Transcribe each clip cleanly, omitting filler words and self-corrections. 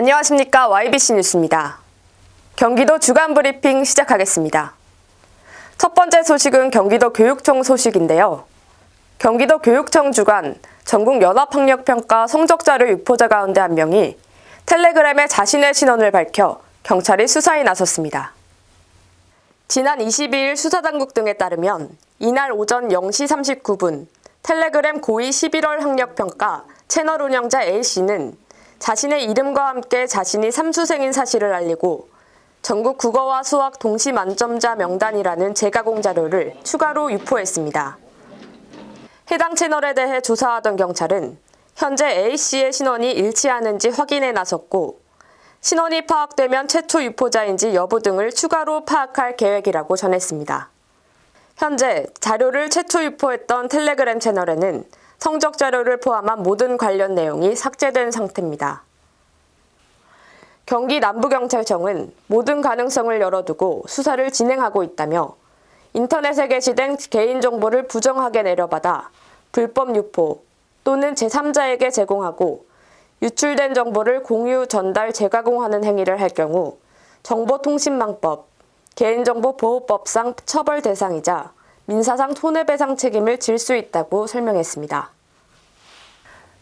안녕하십니까. YBC 뉴스입니다. 경기도 주간 브리핑 시작하겠습니다. 첫 번째 소식은 경기도 교육청 소식인데요. 경기도 교육청 주관 전국 연합학력평가 성적자료 유포자 가운데 한 명이 텔레그램에 자신의 신원을 밝혀 경찰이 수사에 나섰습니다. 지난 22일 수사당국 등에 따르면 이날 오전 0시 39분 텔레그램 고2 11월 학력평가 채널 운영자 A씨는 자신의 이름과 함께 자신이 삼수생인 사실을 알리고 전국 국어와 수학 동시 만점자 명단이라는 재가공 자료를 추가로 유포했습니다. 해당 채널에 대해 조사하던 경찰은 현재 A씨의 신원이 일치하는지 확인에 나섰고 신원이 파악되면 최초 유포자인지 여부 등을 추가로 파악할 계획이라고 전했습니다. 현재 자료를 최초 유포했던 텔레그램 채널에는 성적 자료를 포함한 모든 관련 내용이 삭제된 상태입니다. 경기 남부경찰청은 모든 가능성을 열어두고 수사를 진행하고 있다며 인터넷에 게시된 개인정보를 부정하게 내려받아 불법 유포 또는 제3자에게 제공하고 유출된 정보를 공유, 전달, 재가공하는 행위를 할 경우 정보통신망법, 개인정보보호법상 처벌 대상이자 민사상 손해배상 책임을 질 수 있다고 설명했습니다.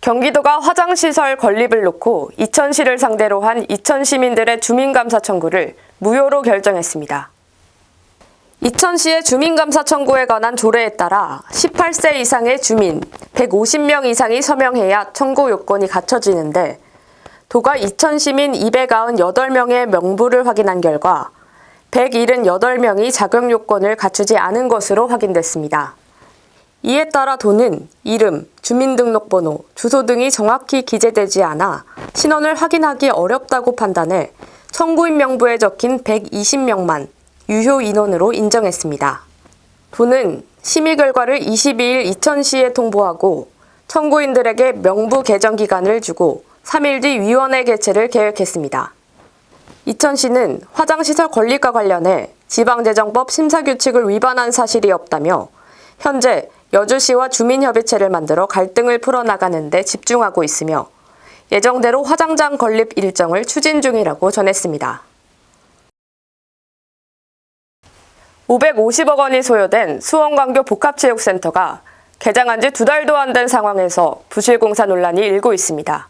경기도가 화장시설 건립을 놓고 이천시를 상대로 한 이천 시민들의 주민감사 청구를 무효로 결정했습니다. 이천시의 주민감사 청구에 관한 조례에 따라 18세 이상의 주민 150명 이상이 서명해야 청구 요건이 갖춰지는데 도가 이천 시민 298명의 명부를 확인한 결과 178명이 자격 요건을 갖추지 않은 것으로 확인됐습니다. 이에 따라 도는 이름, 주민등록번호, 주소 등이 정확히 기재되지 않아 신원을 확인하기 어렵다고 판단해 청구인 명부에 적힌 120명만 유효 인원으로 인정했습니다. 도는 심의 결과를 22일 이천시에 통보하고 청구인들에게 명부 개정 기간을 주고 3일 뒤 위원회 개최를 계획했습니다. 이천시는 화장시설 건립과 관련해 지방재정법 심사규칙을 위반한 사실이 없다며 현재 여주시와 주민협의체를 만들어 갈등을 풀어나가는 데 집중하고 있으며 예정대로 화장장 건립 일정을 추진 중이라고 전했습니다. 550억 원이 소요된 수원광교 복합체육센터가 개장한 지 2달도 안 된 상황에서 부실공사 논란이 일고 있습니다.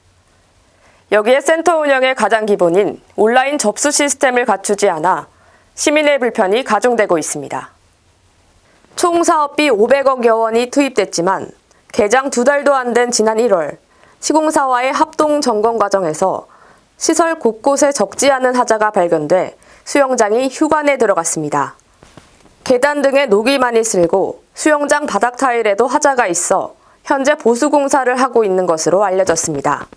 여기에 센터 운영의 가장 기본인 온라인 접수 시스템을 갖추지 않아 시민의 불편이 가중되고 있습니다. 총 사업비 500억여 원이 투입됐지만 개장 2달도 안 된 지난 1월 시공사와의 합동 점검 과정에서 시설 곳곳에 적지 않은 하자가 발견돼 수영장이 휴관에 들어갔습니다. 계단 등에 녹이 많이 슬고 수영장 바닥 타일에도 하자가 있어 현재 보수 공사를 하고 있는 것으로 알려졌습니다.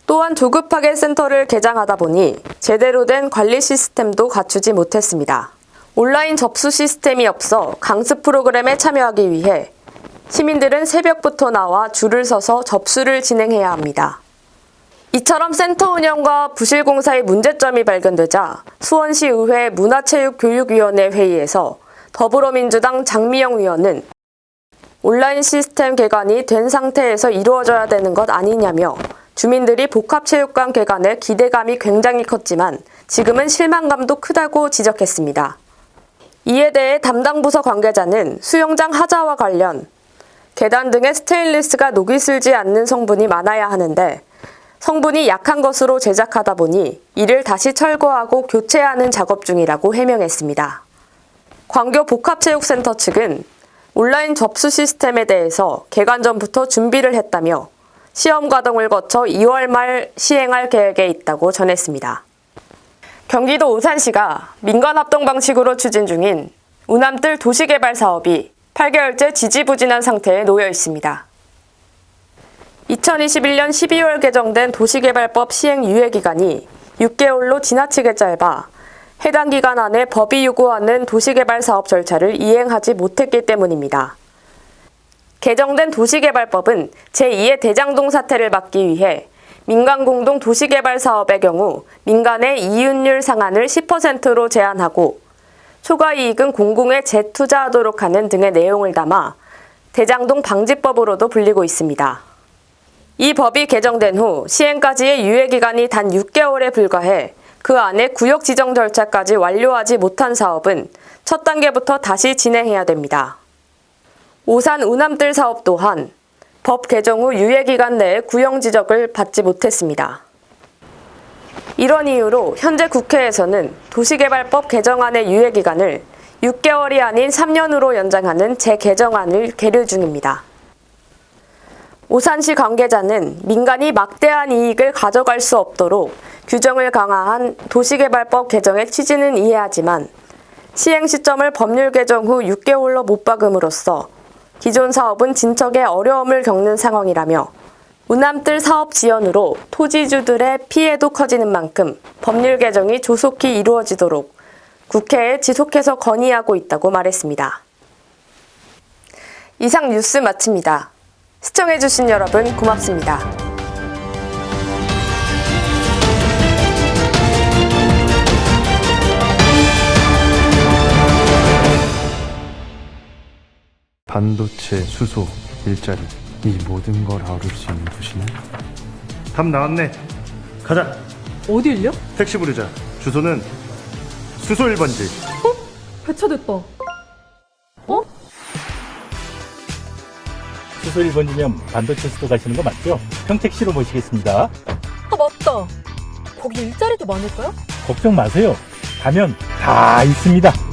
또한 조급하게 센터를 개장하다 보니 제대로 된 관리 시스템도 갖추지 못했습니다. 온라인 접수 시스템이 없어 강습 프로그램에 참여하기 위해 시민들은 새벽부터 나와 줄을 서서 접수를 진행해야 합니다. 이처럼 센터 운영과 부실공사의 문제점이 발견되자 수원시의회 문화체육교육위원회 회의에서 더불어민주당 장미영 의원은 온라인 시스템 개관이 된 상태에서 이루어져야 되는 것 아니냐며 주민들이 복합체육관 개관에 기대감이 굉장히 컸지만 지금은 실망감도 크다고 지적했습니다. 이에 대해 담당 부서 관계자는 수영장 하자와 관련 계단 등의 스테인리스가 녹이 슬지 않는 성분이 많아야 하는데 성분이 약한 것으로 제작하다 보니 이를 다시 철거하고 교체하는 작업 중이라고 해명했습니다. 광교 복합체육센터 측은 온라인 접수 시스템에 대해서 개관 전부터 준비를 했다며 시험 과정을 거쳐 2월 말 시행할 계획에 있다고 전했습니다. 경기도 오산시가 민간 합동 방식으로 추진 중인 우남뜰 도시개발 사업이 8개월째 지지부진한 상태에 놓여 있습니다. 2021년 12월 개정된 도시개발법 시행 유예기간이 6개월로 지나치게 짧아 해당 기간 안에 법이 요구하는 도시개발 사업 절차를 이행하지 못했기 때문입니다. 개정된 도시개발법은 제2의 대장동 사태를 막기 위해 민간공동 도시개발 사업의 경우 민간의 이윤율 상한을 10%로 제한하고 초과 이익은 공공에 재투자하도록 하는 등의 내용을 담아 대장동 방지법으로도 불리고 있습니다. 이 법이 개정된 후 시행까지의 유예기간이 단 6개월에 불과해 그 안에 구역 지정 절차까지 완료하지 못한 사업은 첫 단계부터 다시 진행해야 됩니다. 오산 우남뜰 사업 또한 법 개정 후 유예기간 내에 구역 지적을 받지 못했습니다. 이런 이유로 현재 국회에서는 도시개발법 개정안의 유예기간을 6개월이 아닌 3년으로 연장하는 재개정안을 계류 중입니다. 오산시 관계자는 민간이 막대한 이익을 가져갈 수 없도록 규정을 강화한 도시개발법 개정의 취지는 이해하지만 시행 시점을 법률 개정 후 6개월로 못 박음으로써 기존 사업은 진척에 어려움을 겪는 상황이라며 우남뜰 사업 지연으로 토지주들의 피해도 커지는 만큼 법률 개정이 조속히 이루어지도록 국회에 지속해서 건의하고 있다고 말했습니다. 이상 뉴스 마칩니다. 시청해주신 여러분 고맙습니다. 반도체, 수소, 일자리 이 모든 걸 아우를 수 있는 도시는? 답 나왔네. 가자. 어딜요? 택시 부르자. 주소는 수소 1번지. 배차됐다. 어? 수소 1번이면 반도체 수도 가시는 거 맞죠? 평택시로 모시겠습니다. 아, 맞다. 거기 일자리도 많을까요? 걱정 마세요. 가면 다 있습니다.